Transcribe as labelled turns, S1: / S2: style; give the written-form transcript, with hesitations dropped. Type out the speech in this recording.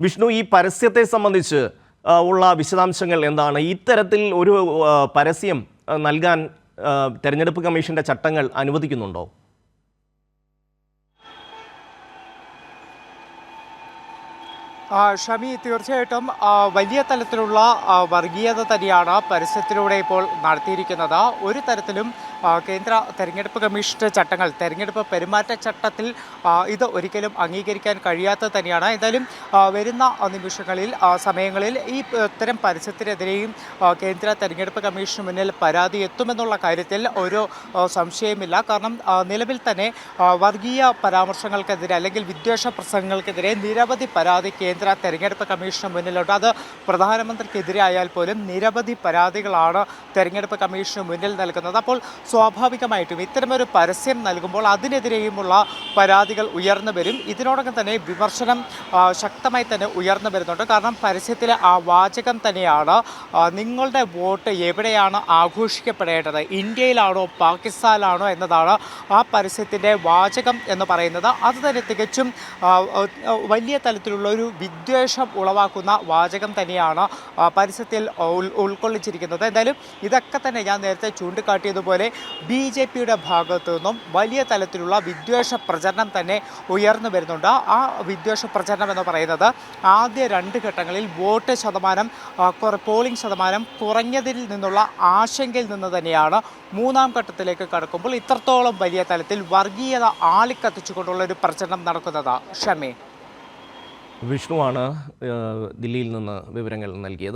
S1: വിഷ്ണു, ഈ പരസ്യത്തെ സംബന്ധിച്ച് ഉള്ള വിശദാംശങ്ങൾ എന്താണ്? ഇത്തരത്തിൽ ഒരു പരസ്യം നൽകാൻ തെരഞ്ഞെടുപ്പ് കമ്മീഷന്റെ ചട്ടങ്ങൾ അനുവദിക്കുന്നുണ്ടോ?
S2: ഷമി, തീർച്ചയായിട്ടും വലിയ തലത്തിലുള്ള വർഗീയത തന്നെയാണ് പരസ്യത്തിലൂടെ ഇപ്പോൾ നടത്തിയിരിക്കുന്നത്. ഒരു തരത്തിലും കേന്ദ്ര തെരഞ്ഞെടുപ്പ് കമ്മീഷന്റെ ചട്ടങ്ങൾ, തെരഞ്ഞെടുപ്പ് പെരുമാറ്റച്ചട്ടത്തിൽ ഇത് ഒരിക്കലും അംഗീകരിക്കാൻ കഴിയാത്തത് തന്നെയാണ്. എന്തായാലും വരുന്ന നിമിഷങ്ങളിൽ സമയങ്ങളിൽ ഈ ഇത്തരം പരസ്യത്തിനെതിരെയും കേന്ദ്ര തെരഞ്ഞെടുപ്പ് കമ്മീഷന് മുന്നിൽ പരാതി എത്തുമെന്നുള്ള കാര്യത്തിൽ ഒരു സംശയമില്ല. കാരണം നിലവിൽ തന്നെ വർഗീയ പരാമർശങ്ങൾക്കെതിരെ അല്ലെങ്കിൽ വിദ്വേഷ പ്രസംഗങ്ങൾക്കെതിരെ നിരവധി പരാതി കേന്ദ്ര തെരഞ്ഞെടുപ്പ് കമ്മീഷന് മുന്നിലുണ്ട്. അത് പ്രധാനമന്ത്രിക്കെതിരെ ആയാൽ പോലും നിരവധി പരാതികളാണ് തെരഞ്ഞെടുപ്പ് കമ്മീഷന് മുന്നിൽ നൽകുന്നത്. അപ്പോൾ സ്വാഭാവികമായിട്ടും ഇത്തരമൊരു പരസ്യം നൽകുമ്പോൾ അതിനെതിരെയുമുള്ള പരാതികൾ ഉയർന്നു വരും. ഇതിനോടൊപ്പം തന്നെ വിമർശനം ശക്തമായി തന്നെ ഉയർന്നു വരുന്നുണ്ട്. കാരണം പരസ്യത്തിലെ ആ വാചകം തന്നെയാണ് നിങ്ങളുടെ വോട്ട് എവിടെയാണ് ആഘോഷിക്കപ്പെടേണ്ടത്, ഇന്ത്യയിലാണോ പാകിസ്ഥാനിലാണോ എന്നതാണ് ആ പരസ്യത്തിൻ്റെ വാചകം എന്ന് പറയുന്നത്. അത് തന്നെ തികച്ചും വലിയ തലത്തിലുള്ള ഒരു വിദ്വേഷം ഉളവാക്കുന്ന വാചകം തന്നെയാണ് പരസ്യത്തിൽ ഉൾക്കൊള്ളിച്ചിരിക്കുന്നത്. എന്തായാലും ഇതൊക്കെ തന്നെ ഞാൻ നേരത്തെ ചൂണ്ടിക്കാട്ടിയതുപോലെ BJPയുടെ ഭാഗത്തു നിന്നും വലിയ തലത്തിലുള്ള വിദ്വേഷ പ്രചരണം തന്നെ ഉയർന്നു വരുന്നുണ്ട്. ആ വിദ്വേഷ പ്രചരണം എന്ന് പറയുന്നത് ആദ്യ 2 ഘട്ടങ്ങളിൽ വോട്ട് ശതമാനം, പോളിംഗ് ശതമാനം കുറഞ്ഞതിൽ നിന്നുള്ള ആശങ്കയിൽ നിന്ന് തന്നെയാണ് 3ാം ഘട്ടത്തിലേക്ക് കടക്കുമ്പോൾ ഇത്രത്തോളം വലിയ തലത്തിൽ വർഗീയത ആളിക്കത്തിച്ചുകൊണ്ടുള്ള ഒരു പ്രചരണം നടക്കുന്നത്. ഷമേ,
S1: വിഷ്ണുവാണ് ദില്ലിയിൽ നിന്ന് വിവരങ്ങൾ നൽകിയത്.